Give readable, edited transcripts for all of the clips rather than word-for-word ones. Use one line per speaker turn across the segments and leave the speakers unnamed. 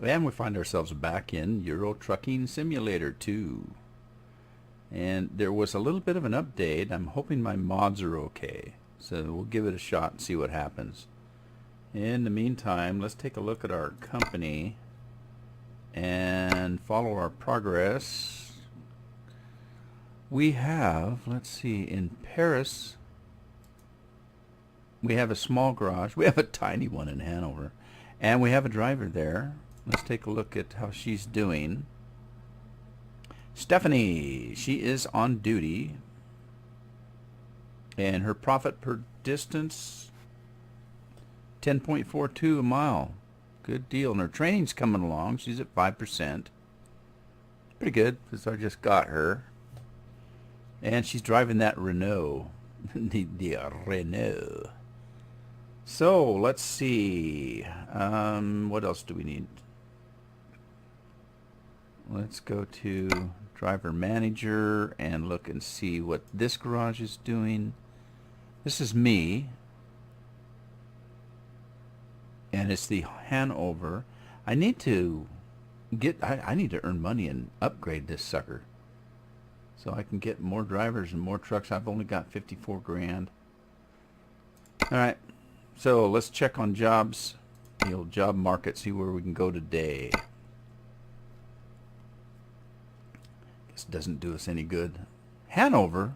And we find ourselves back in Euro Trucking Simulator 2. And there was a little bit of an update. I'm hoping my mods are okay. So we'll give it a shot and see what happens. In the meantime, let's take a look at our company and follow our progress. We have, let's see, in Paris, we have a small garage. We have a tiny one in Hanover. And we have a driver there. Let's take a look at how she's doing. Stephanie, she is on duty. And her profit per distance, 10.42 a mile. Good deal. And her training's coming along. She's at 5%. Pretty good, because I just got her. And she's driving that Renault. the Renault. So, let's see. What else do we need? Let's go to driver manager and look and see what this garage is doing. This is me. And it's the Hanover. I need to I need to earn money and upgrade this sucker, so I can get more drivers and more trucks. I've only got 54 grand. Alright, so let's check on jobs, the old job market, see where we can go today. Guess it doesn't do us any good. Hanover?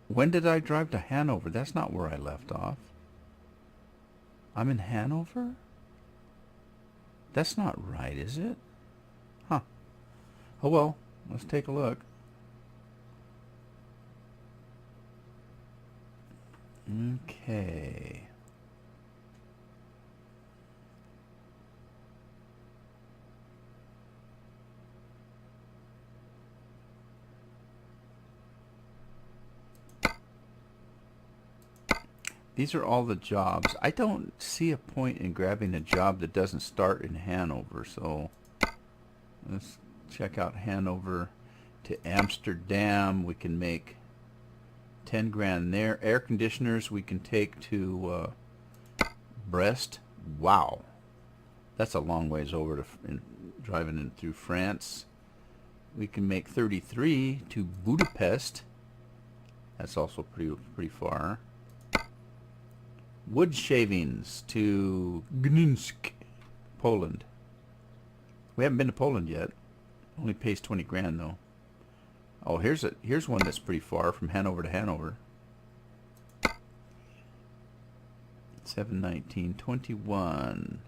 When did I drive to Hanover? That's not where I left off. I'm in Hanover? That's not right, is it? Huh. Oh well, let's take a look. Okay. These are all the jobs. I don't see a point in grabbing a job that doesn't start in Hanover, so let's check out Hanover to Amsterdam. We can make 10 grand there. Air conditioners we can take to Brest. Wow, that's a long ways over to driving in through France. We can make 33 to Budapest. That's also pretty far. Wood shavings to Gdańsk, Poland. We haven't been to Poland yet. Only pays 20 grand though. Oh, here's one that's pretty far from Hanover to Hanover. 71921.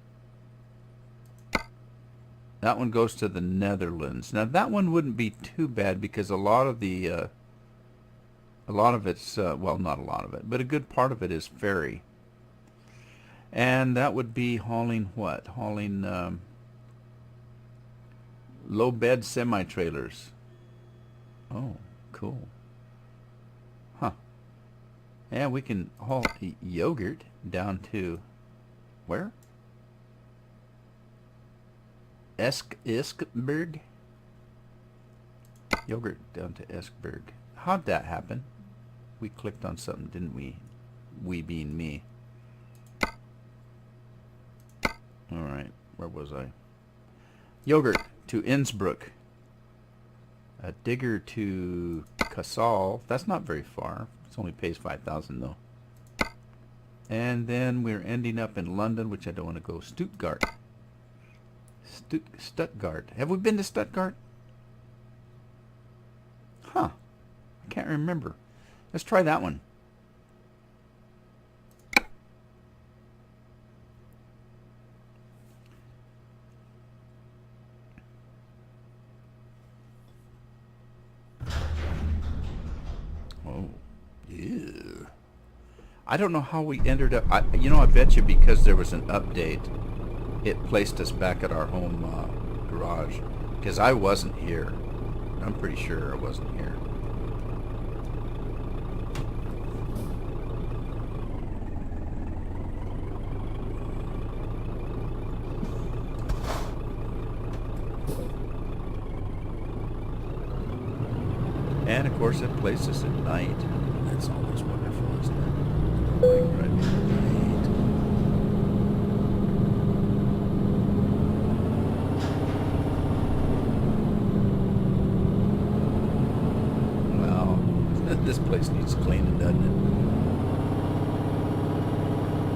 That one goes to the Netherlands. Now that one wouldn't be too bad because a lot of it's well, not a lot of it, but a good part of it is ferry. And that would be hauling what? Hauling low bed semi-trailers. Oh, cool. Huh. Yeah, we can haul yogurt down to where? Eskberg? Yogurt down to Eskberg. How'd that happen? We clicked on something, didn't we? We being me. Alright, where was I? Yogurt to Innsbruck. A digger to Kassel. That's not very far. It only pays 5,000 though. And then we're ending up in London, which I don't want to go. Stuttgart. Stuttgart. Have we been to Stuttgart? Huh. I can't remember. Let's try that one. Oh, ew. I don't know how we ended up. I bet you because there was an update, it placed us back at our home garage. Because I wasn't here. I'm pretty sure I wasn't here. And of course it places at night. That's always wonderful, isn't it? Like right at night. This place needs cleaning, doesn't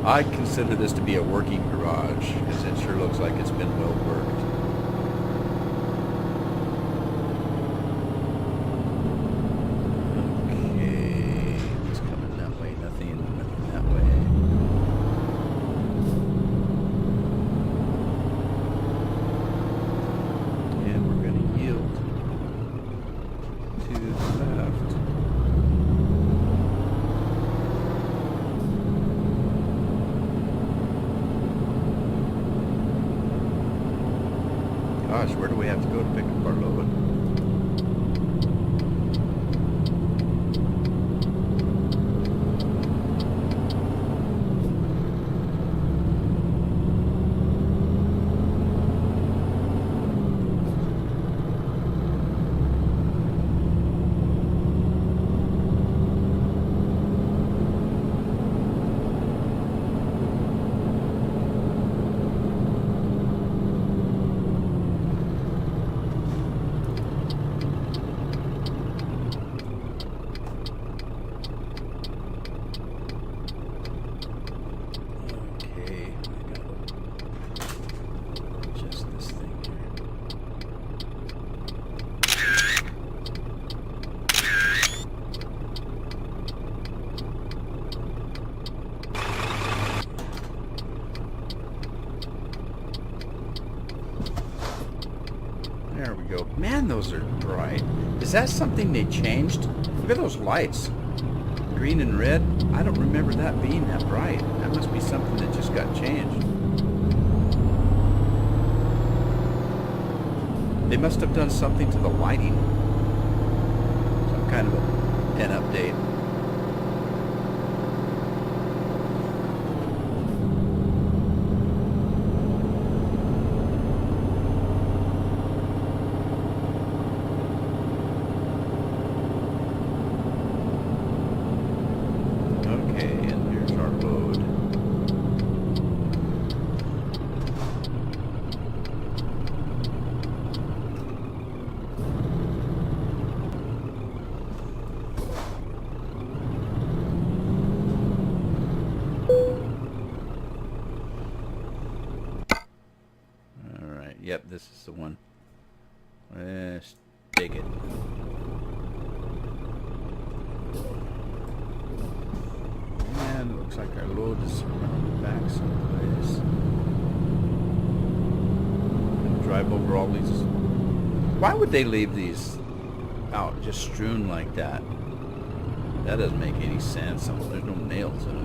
it? I consider this to be a working garage, because it sure looks like it's been well worked. Okay, it's coming that way. Nothing that way. And we're going to yield to the left. Gosh, where do we have to go to pick up our load? There we go. Man, those are bright. Is that something they changed? Look at those lights. Green and red. I don't remember that being that bright. That must be something that just got changed. They must have done something to the lighting. Some kind of an update. Yep, this is the one. Let's dig it. And it looks like our load is around the back someplace. And drive over all these. Why would they leave these out just strewn like that? That doesn't make any sense. There's no nails in it.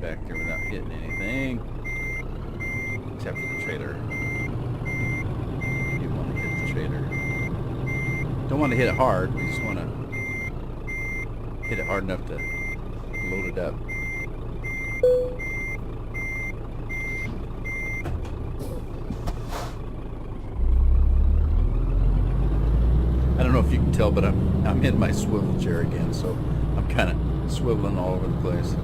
Back there without hitting anything, except for the trailer. You want to hit the trailer. Don't want to hit it hard. We just want to hit it hard enough to load it up. I don't know if you can tell, but I'm in my swivel chair again, so I'm kind of swiveling all over the place.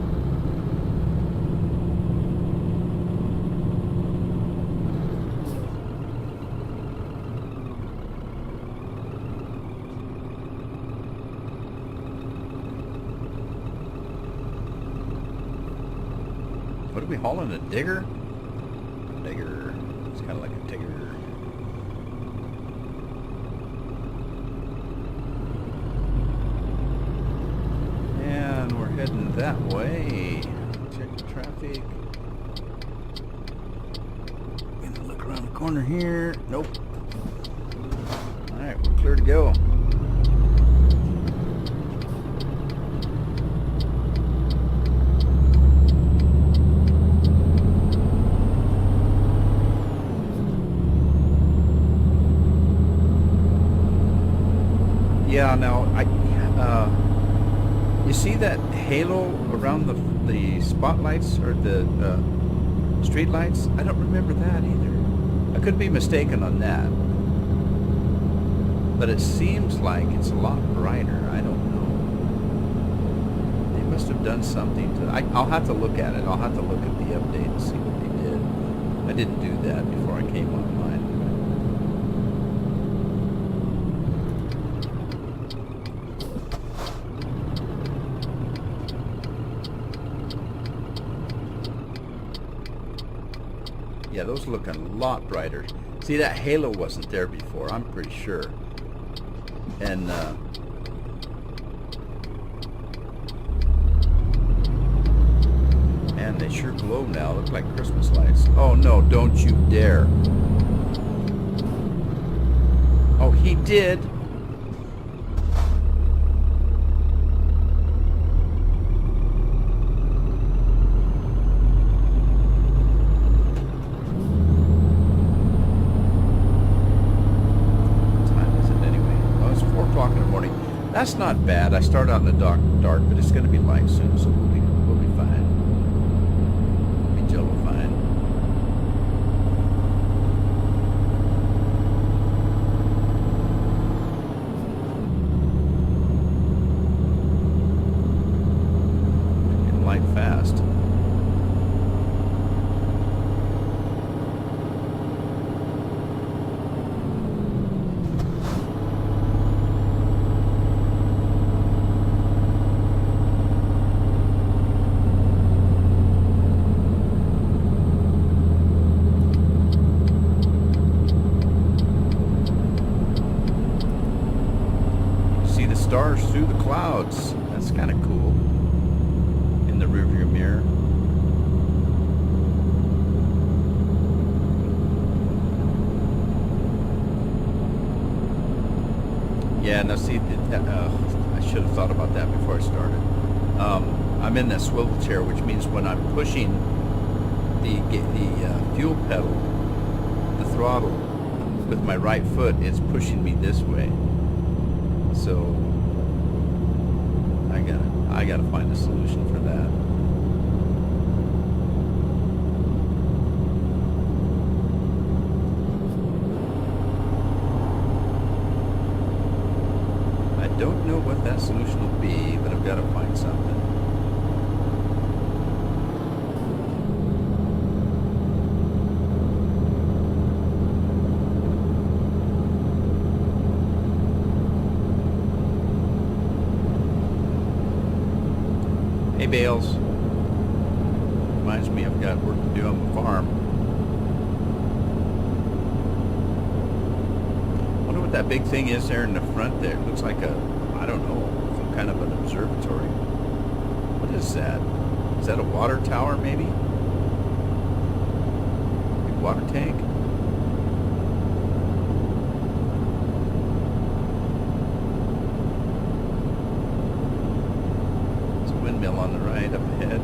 What are we hauling? A digger? Digger. It's kind of like a digger. And we're heading that way. Check the traffic. Gonna look around the corner here. Nope. Alright, we're clear to go. Yeah, now you see that halo around the spotlights or the street lights? I don't remember that either. I could be mistaken on that, but it seems like it's a lot brighter. I don't know. They must have done something to. I'll have to look at it. I'll have to look at the update and see what they did. I didn't do that before I came online. Yeah, those look a lot brighter. See, that halo wasn't there before, I'm pretty sure. And, man, they sure glow now. Look like Christmas lights. Oh, no, don't you dare. Oh, he did. That's not bad. I start out in the dark, but it's going to be light soon, so we'll be fine. We'll be jello fine. Getting light fast. Stars through the clouds. That's kind of cool. In the rearview mirror. Yeah, now see, I should have thought about that before I started. I'm in that swivel chair, which means when I'm pushing the fuel pedal, the throttle, with my right foot, it's pushing me this way. So I gotta find a solution for that. I don't know what that solution will be, but I've got to find something. Hey, Bales. Reminds me I've got work to do on the farm. Wonder what that big thing is there in the front there. It looks like a, I don't know, some kind of an observatory. What is that? Is that a water tower, maybe? Big water tank? Windmill on the right up ahead.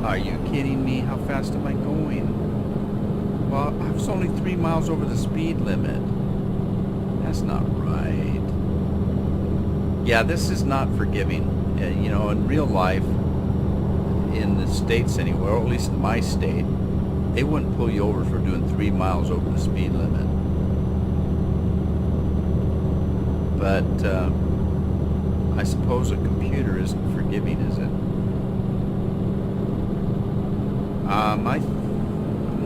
Are you kidding me? How fast am I going? Well, I was only 3 miles over the speed limit. That's not right. Yeah, this is not forgiving. You know, in real life, in the States anywhere, or at least in my state, they wouldn't pull you over for doing 3 miles over the speed limit. But I suppose a computer isn't forgiving, is it? I'm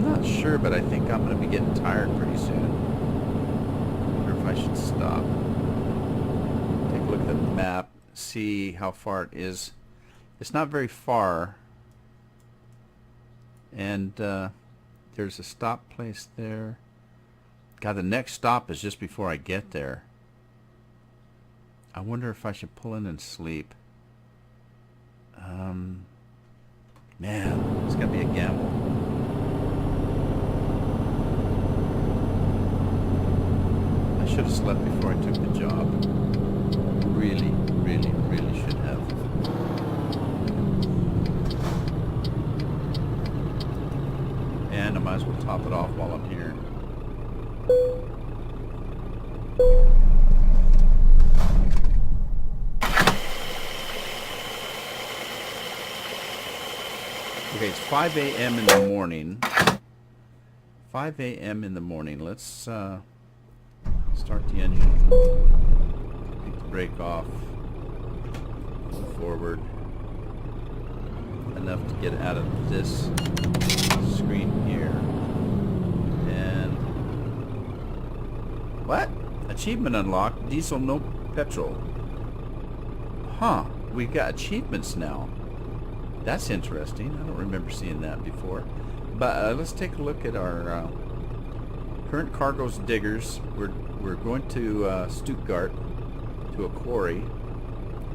not sure, but I think I'm going to be getting tired pretty soon. I wonder if I should stop. Take a look at the map, see how far it is. It's not very far. And there's a stop place there. God, the next stop is just before I get there. I wonder if I should pull in and sleep. Man, it's gonna be a gamble. I should have slept before I took the job. Really, really, really should have. And I might as well top it off while I'm here. Okay, it's 5 a.m. in the morning. 5 a.m. in the morning. Let's start the engine. Take the brake off. Move forward. Enough to get out of this screen here. And what? Achievement unlocked. Diesel, no petrol. Huh. We got achievements now. That's interesting. I don't remember seeing that before. But let's take a look at our current cargo's diggers. We're going to Stuttgart to a quarry.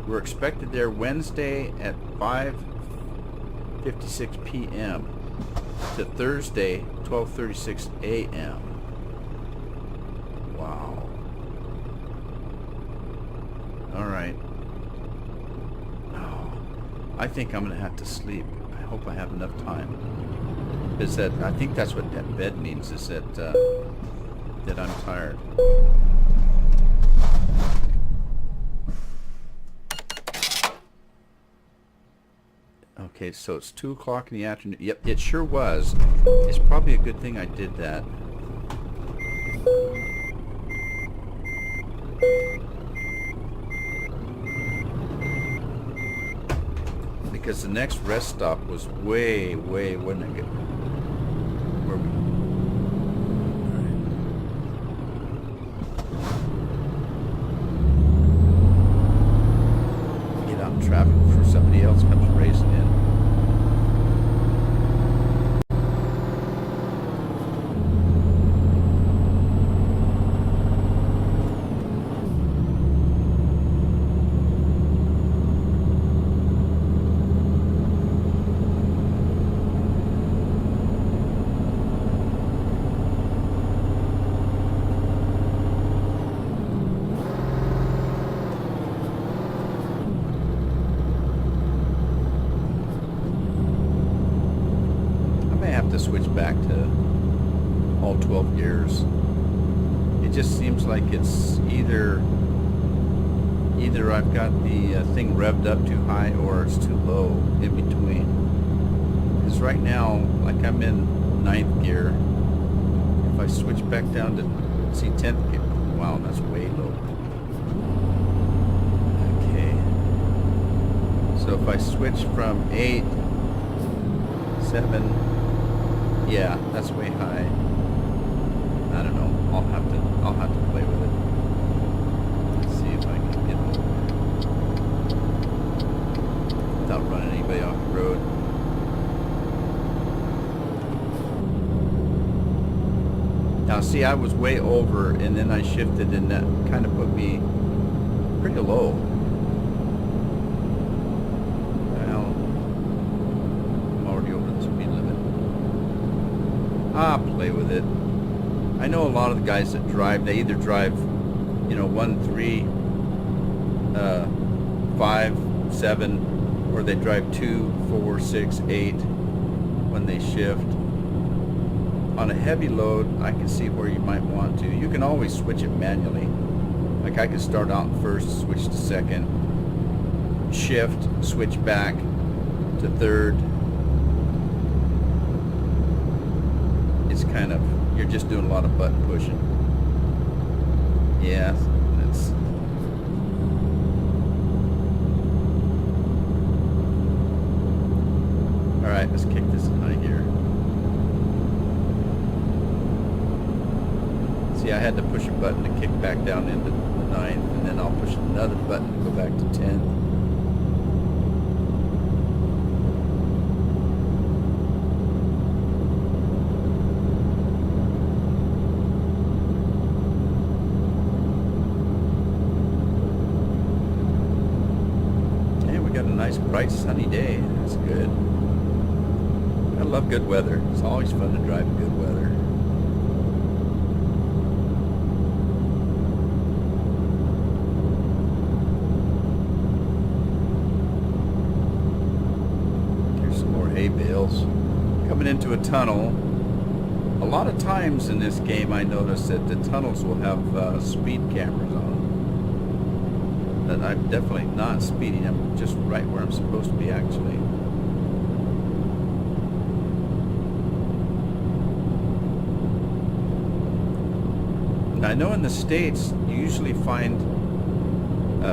We're expected there Wednesday at 5:56 p.m. to Thursday 12:36 a.m. Wow. All right. Oh, I think I'm gonna have to sleep. I hope I have enough time. Is that I think that's what that bed means? Is that that I'm tired. Okay, so it's 2 o'clock in the afternoon. Yep, it sure was. It's probably a good thing I did that. Because the next rest stop was way, when I get where we. All right. Get out in traffic before somebody else comes racing in. Switch back to all 12 gears. It just seems like it's either I've got the thing revved up too high or it's too low in between. Because right now, like I'm in 9th gear. If I switch back down to 10th gear, wow, that's way low. Okay. So if I switch from 8, 7. Yeah, that's way high. I don't know. I'll have to play with it. Let's see if I can get over without running anybody off the road. Now see, I was way over and then I shifted and that kind of put me pretty low. Play with it. I know a lot of the guys that drive, they either drive, 1, 3, 5, 7, or they drive 2, 4, 6, 8 when they shift. On a heavy load, I can see where you might want to. You can always switch it manually. Like I could start out first, switch to second, shift, switch back to third. Kind of, you're just doing a lot of button pushing. Yeah, that's. All right, let's kick this in high gear. See, I had to push a button to kick back down into 9th, and then I'll push another button to go back to 10th. Nice bright sunny day. That's good. I love good weather. It's always fun to drive in good weather. Here's some more hay bales. Coming into a tunnel. A lot of times in this game I notice that the tunnels will have speed cameras on. That I'm definitely not speeding. I'm just right where I'm supposed to be, actually. Now, I know in the States you usually find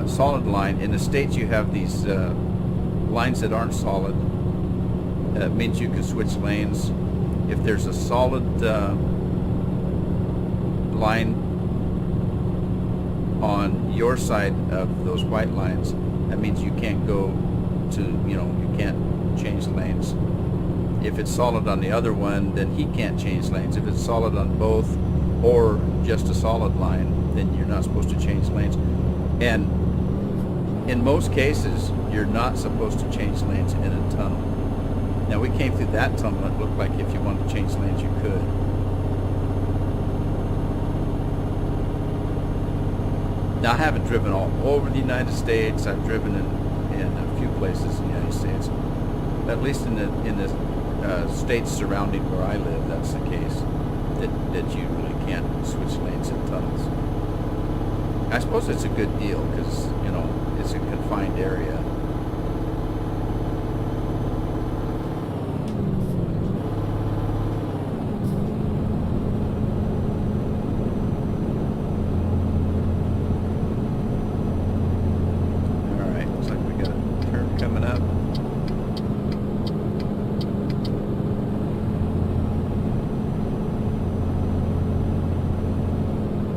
solid line. In the States you have these lines that aren't solid. It means you can switch lanes. If there's a solid line on your side of those white lines, that means you can't go to, you can't change lanes. If it's solid on the other one, then he can't change lanes. If it's solid on both or just a solid line, then you're not supposed to change lanes. And in most cases, you're not supposed to change lanes in a tunnel. Now, we came through that tunnel. It looked like if you wanted to change lanes, you could. Now, I haven't driven all over the United States. I've driven in a few places in the United States. At least in the states surrounding where I live, that's the case. That you really can't switch lanes in tunnels. I suppose it's a good deal because, it's a confined area.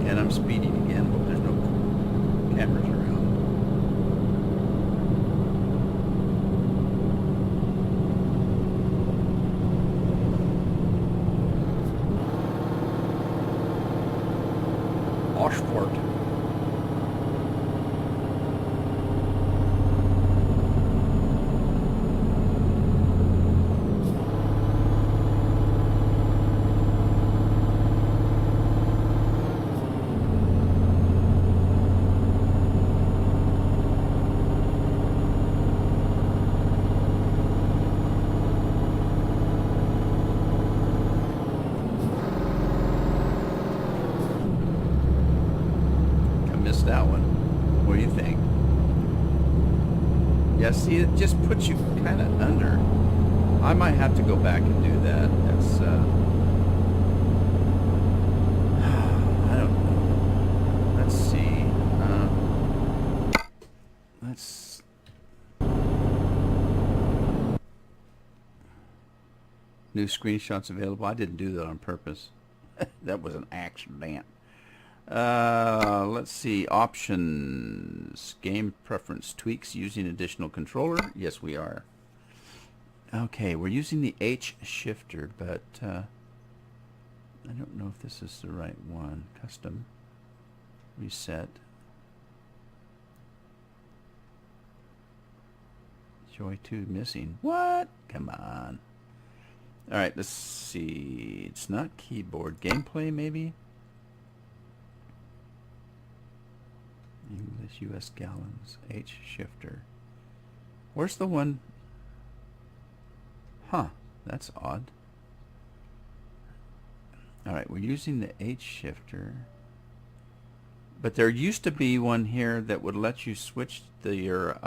And I'm speeding again. Hope there's no cameras around. Oshport. That one. What do you think? Yeah, see, it just puts you kind of under. I might have to go back and do that. That's I don't know. Let's see. Let's new screenshots available. I didn't do that on purpose. That was an accident. Let's see, options, game preference tweaks using additional controller. Yes, we are. Okay, we're using the H shifter, but I don't know if this is the right one. Custom, reset, Joy 2 missing. What? Come on. All right, let's see. It's not keyboard. Gameplay, maybe? English, U.S. gallons, H shifter. Where's the one? Huh, that's odd. Alright, we're using the H shifter. But there used to be one here that would let you switch your,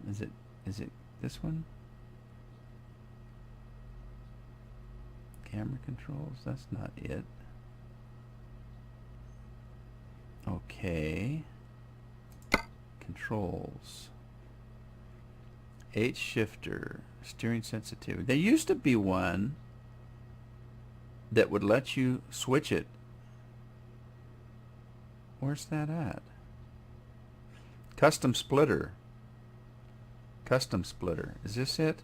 is it this one? Camera controls, that's not it. Okay. Controls. H shifter. Steering sensitivity. There used to be one that would let you switch it. Where's that at? Custom splitter. Custom splitter. Is this it?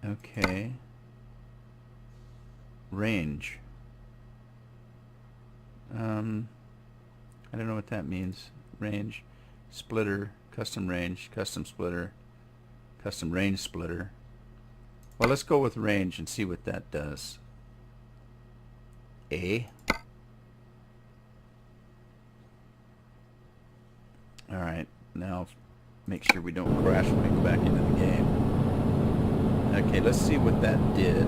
Okay. Range. I don't know what that means. Range, splitter, custom range, custom splitter, custom range splitter. Well, let's go with range and see what that does. A. Alright, now make sure we don't crash when we go back into the game. Okay, let's see what that did.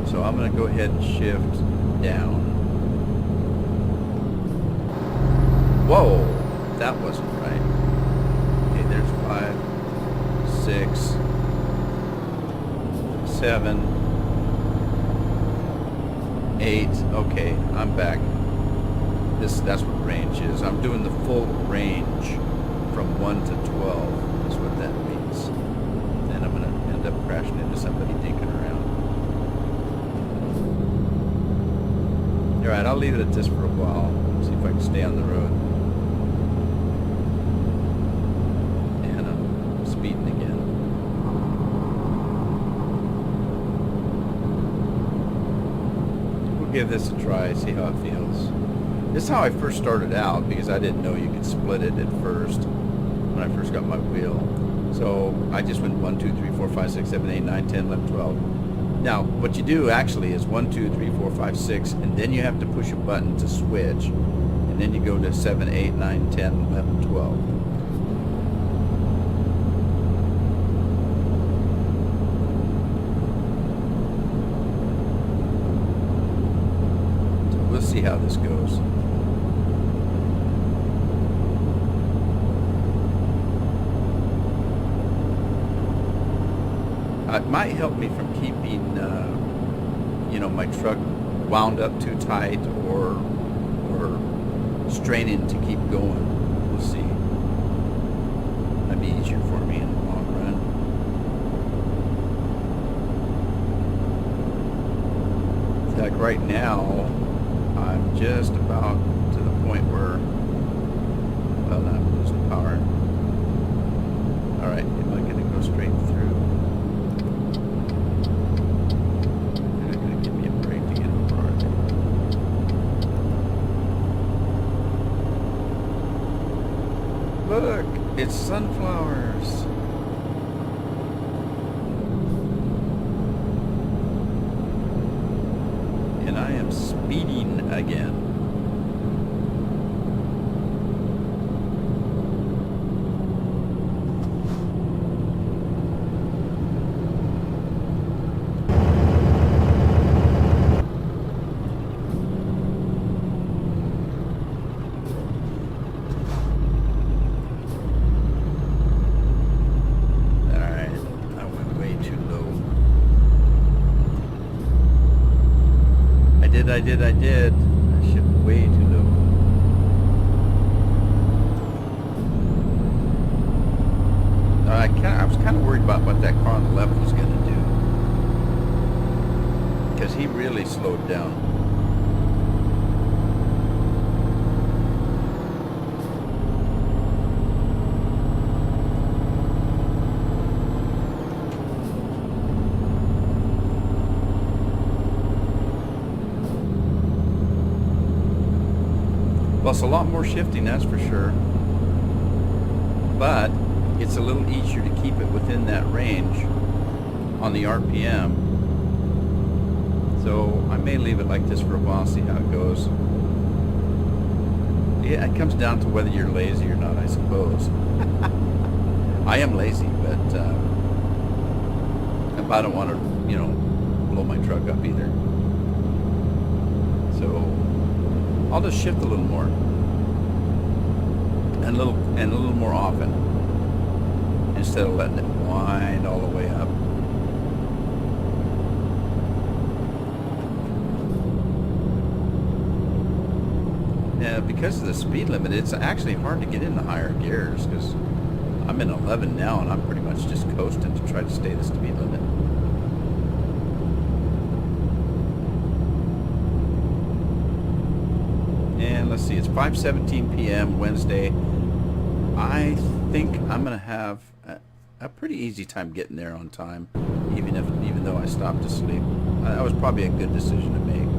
So I'm going to go ahead and shift down. Whoa, that wasn't right. Okay, there's 5. 7, 8. Okay, I'm back. That's what range is. I'm doing the full range from 1 to 12 is what that means. And I'm gonna end up crashing into somebody dinking around. Alright, I'll leave it at this for a while. See if I can stay on the road. And I'm speeding again. We'll give this a try, see how it feels. This is how I first started out, because I didn't know you could split it at first when I first got my wheel. So I just went 1, 2, 3, 4, 5, 6, 7, 8, 9, 10, 11, 12. Now, what you do actually is 1, 2, 3, 4, 5, 6, and then you have to push a button to switch. And then you go to 7, 8, 9, 10, 11, 12. So we'll see how this goes. It might help me from keeping, you know, my truck wound up too tight or straining to keep going. We'll see. Might be easier for me in the long run. In fact, right now, I'm just about to the point where, well, now I'm losing power. All right, am I going to go straight through? Look, it's sunflowers. And I am speeding again. I did. I shipped way too low. I was kind of worried about what that car on the left was going to do, because he really slowed down. Well, it's a lot more shifting, that's for sure. But it's a little easier to keep it within that range on the RPM. So I may leave it like this for a while, see how it goes. Yeah, it comes down to whether you're lazy or not, I suppose. I am lazy, but I don't want to, you know, blow my truck up either. So I'll just shift a little more, and a little more often, instead of letting it wind all the way up. Now, because of the speed limit, it's actually hard to get in the higher gears, because I'm in 11 now, and I'm pretty much just coasting to try to stay the speed limit. And let's see, it's 5:17 p.m. Wednesday. I think I'm gonna have a pretty easy time getting there on time, even though I stopped to sleep. That was probably a good decision to make,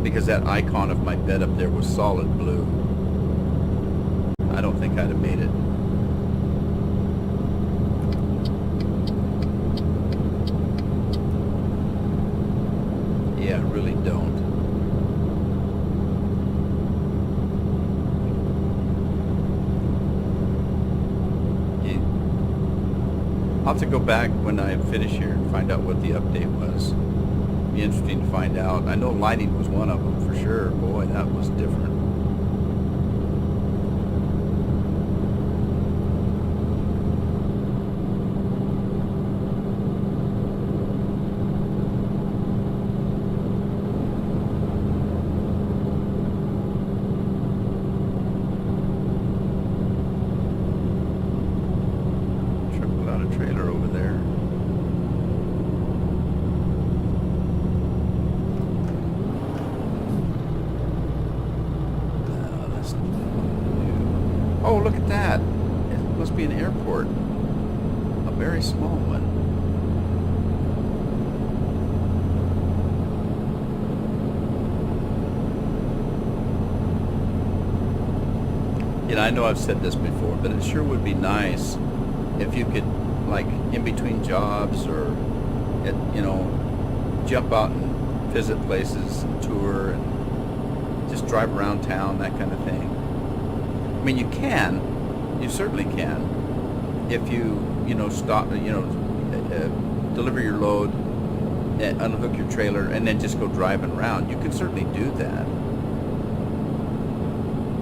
because that icon of my bed up there was solid blue. I don't think I'd have made it. Yeah, I really don't. I'll have to go back when I finish here and find out what the update was. Be interesting to find out. I know lighting was one of them for sure. Boy, that was different. last. Oh, look at that. It must be an airport. A very small one. You know, I know I've said this before, but it sure would be nice if you could, like, in between jobs or, you know, jump out and visit places and tour and just drive around town, that kind of thing. I mean, you certainly can, if you know, stop, you know, deliver your load, unhook your trailer, and then just go driving around. You can certainly do that.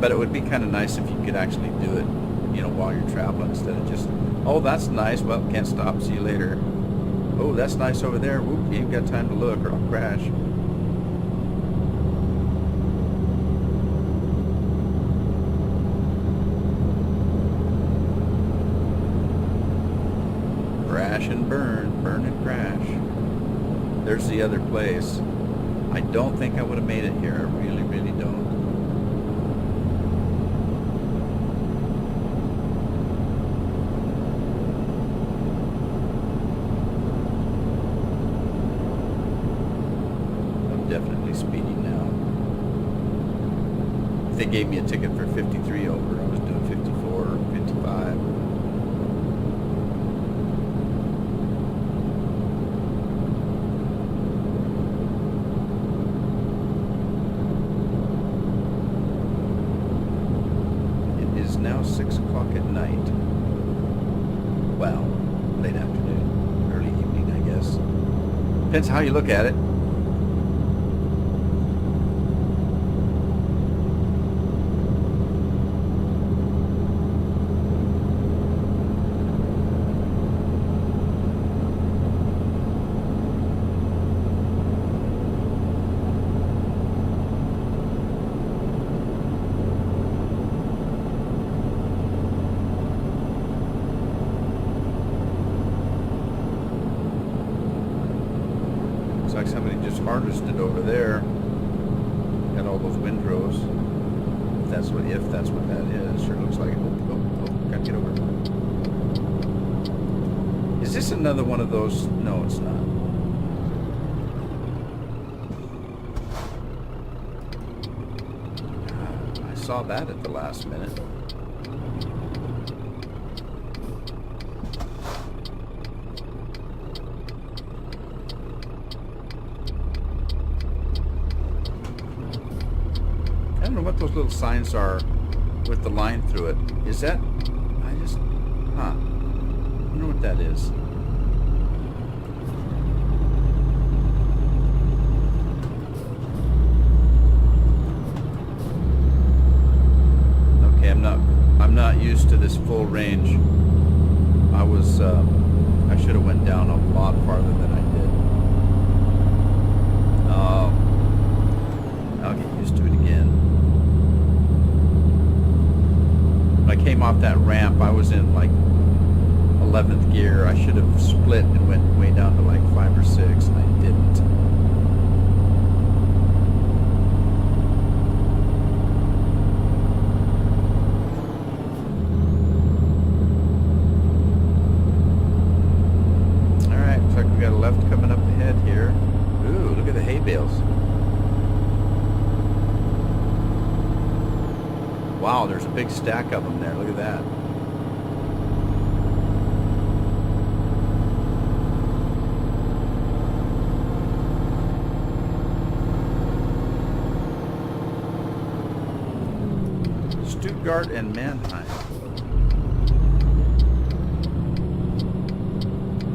But it would be kind of nice if you could actually do it, you know, while you're traveling instead of just, oh, that's nice, well, can't stop, see you later. Oh, that's nice over there. Whoop, you ain't got time to look or I'll crash. Crash and burn, burn and crash. There's the other place. I don't think I would have made it here. I really, really don't. Definitely speeding now. If they gave me a ticket for 53 over, I was doing 54 or 55. It is now 6 o'clock at night. Well, late afternoon, early evening, I guess. Depends how you look at it. Looks like somebody just harvested over there. Got all those windrows. If that's what that is. Sure looks like it. Oh, gotta get over. Is this another one of those? No, it's not. I saw that at the last minute. I don't know what those little signs are with the line through it. Is that, I wonder what that is. Okay, I'm not used to this full range. I should have went down a lot farther than I did. I'll get used to it again. When I came off that ramp, I was in like 11th gear. I should have split and went way down to like 5 or 6, and I didn't. Alright, looks like we got a left coming up ahead here. Ooh, look at the hay bales. Wow, there's a big stack of them there. Look at that. Stuttgart and Mannheim.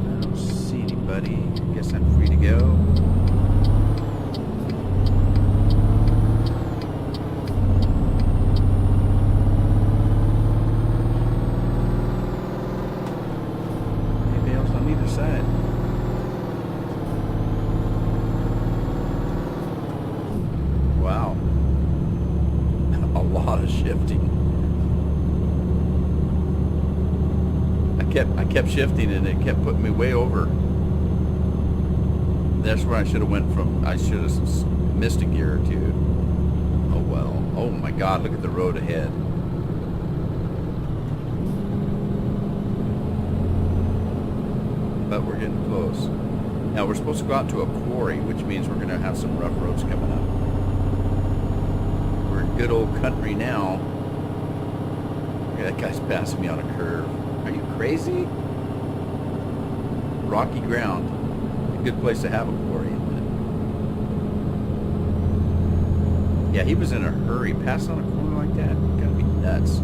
I don't see anybody. I guess I'm free to go. Side. Wow. A lot of shifting. I kept shifting and it kept putting me way over. That's where I should have went from. I should have missed a gear or two. Oh well. Oh my God, look at the road ahead. But we're getting close. Now we're supposed to go out to a quarry, which means we're going to have some rough roads coming up. We're in good old country now. Yeah, that guy's passing me on a curve. Are you crazy? Rocky ground. A good place to have a quarry, isn't it? Yeah, he was in a hurry. Passing on a corner like that? Gotta be nuts.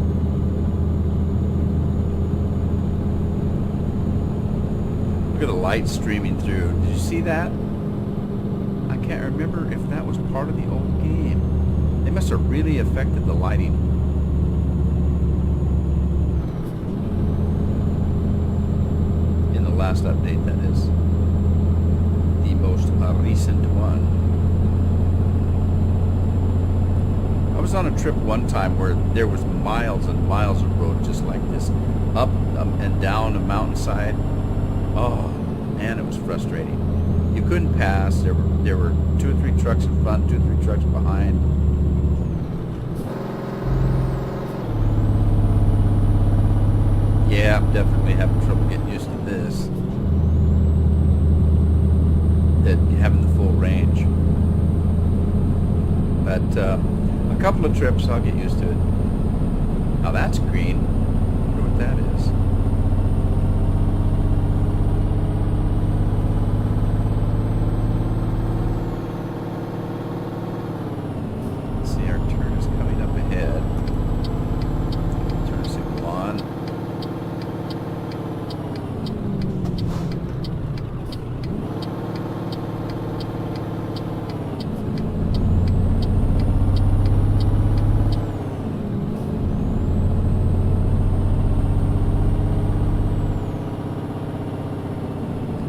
Look at the light streaming through. Did you see that? I can't remember if that was part of the old game. They must have really affected the lighting. In the last update, that is. The most recent one. I was on a trip one time where there was miles and miles of road just like this. Up and down a mountainside. Oh man, it was frustrating. You couldn't pass. There were 2 or 3 trucks in front, 2 or 3 trucks behind. Yeah, I'm definitely having trouble getting used to this. That having the full range. But a couple of trips, I'll get used to it. Now that's green. I wonder what that is.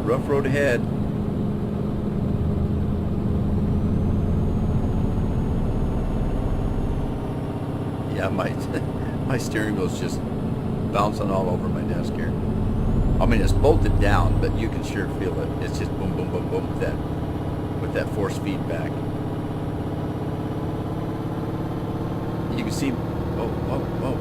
Rough road ahead. Yeah, my steering wheel's just bouncing all over my desk here. I mean, it's bolted down, but you can sure feel it. It's just boom, boom, boom, boom with that force feedback. You can see. Whoa, whoa, whoa!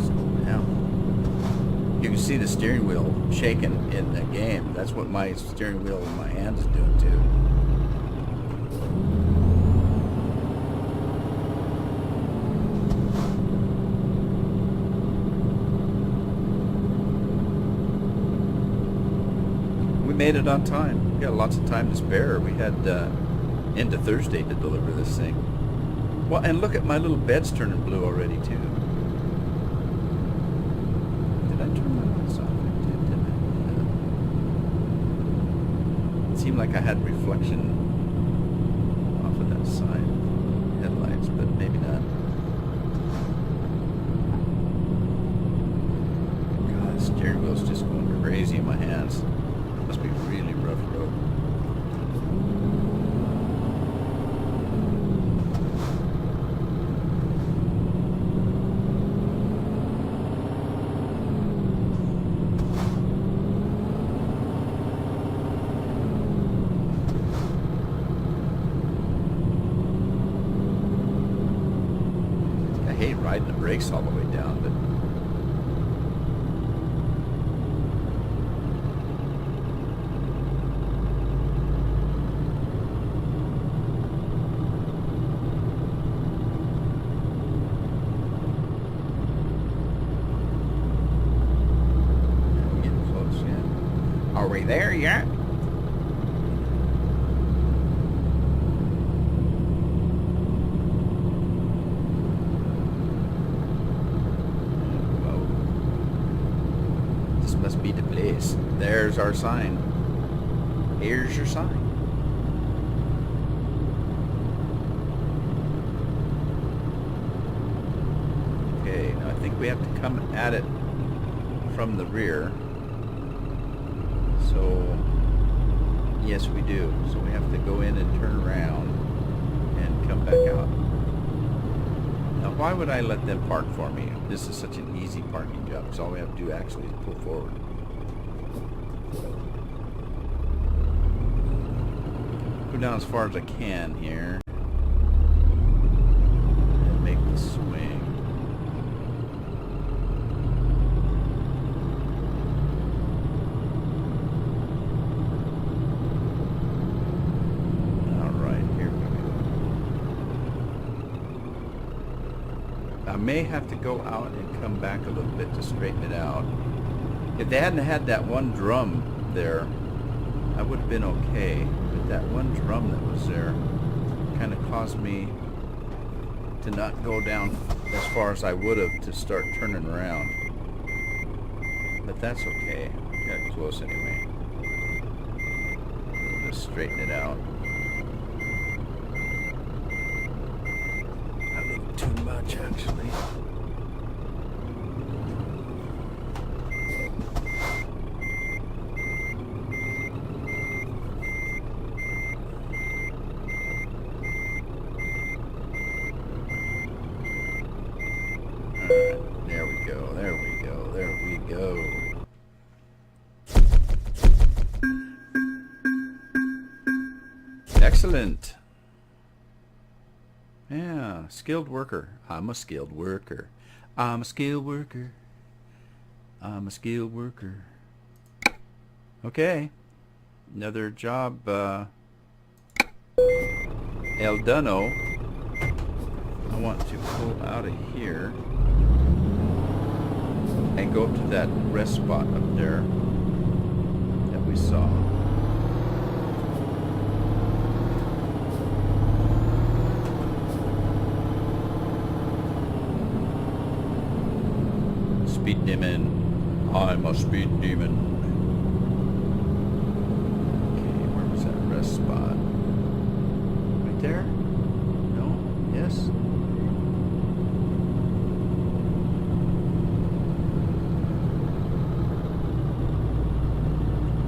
Slow down. You can see the steering wheel shaking in the game. That's what my steering wheel in my hand is doing too. We made it on time. We got lots of time to spare. We had into Thursday to deliver this thing. Well, and look at my little bed's turning blue already too. Did I turn my lights off? It seemed like I had reflection off of that side headlights, but maybe not. God, the steering wheel's just going crazy in my hands. Must be a really rough road. I hate riding the brakes all the way down, but are we there yet? Well, this must be the place. There's our sign. Here's your sign. Okay, now I think we have to come at it from the rear. So, yes we do. So we have to go in and turn around and come back out. Now why would I let them park for me? This is such an easy parking job, because all we have to do actually is pull forward. Go down as far as I can here. And I may have to go out and come back a little bit to straighten it out. If they hadn't had that one drum there, I would have been okay. But that one drum that was there kind of caused me to not go down as far as I would have to start turning around. But that's okay. Got close anyway. We'll just straighten it out. A little too much, actually. Alright, there we go, there we go, there we go. Excellent. Yeah, skilled worker. I'm a skilled worker. I'm a skilled worker. I'm a skilled worker. Okay. Another job, El Duno. I want to pull out of here and go up to that rest spot up there that we saw. Speed demon. I'm a speed demon. Okay, where was that rest spot? Right there? No? Yes?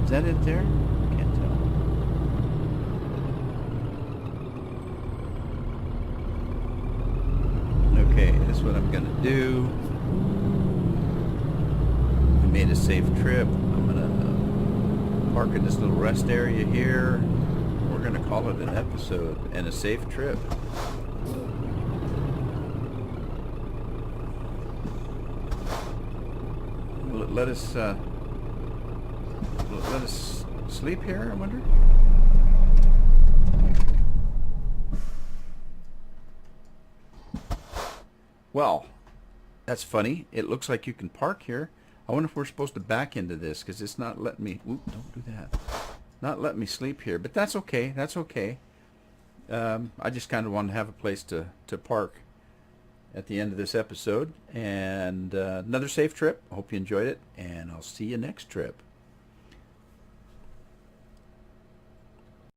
Is that it there? Can't tell. Okay, that's what I'm gonna do. We made a safe trip. I'm gonna park in this little rest area here. We're gonna call it an episode and a safe trip. Will it let us sleep here, I wonder? Well, that's funny. It looks like you can park here. I wonder if we're supposed to back into this, because it's not letting me... Oop, don't do that. Not letting me sleep here, but that's okay. That's okay. I just kind of wanted to have a place to park at the end of this episode. And another safe trip. I hope you enjoyed it, and I'll see you next trip.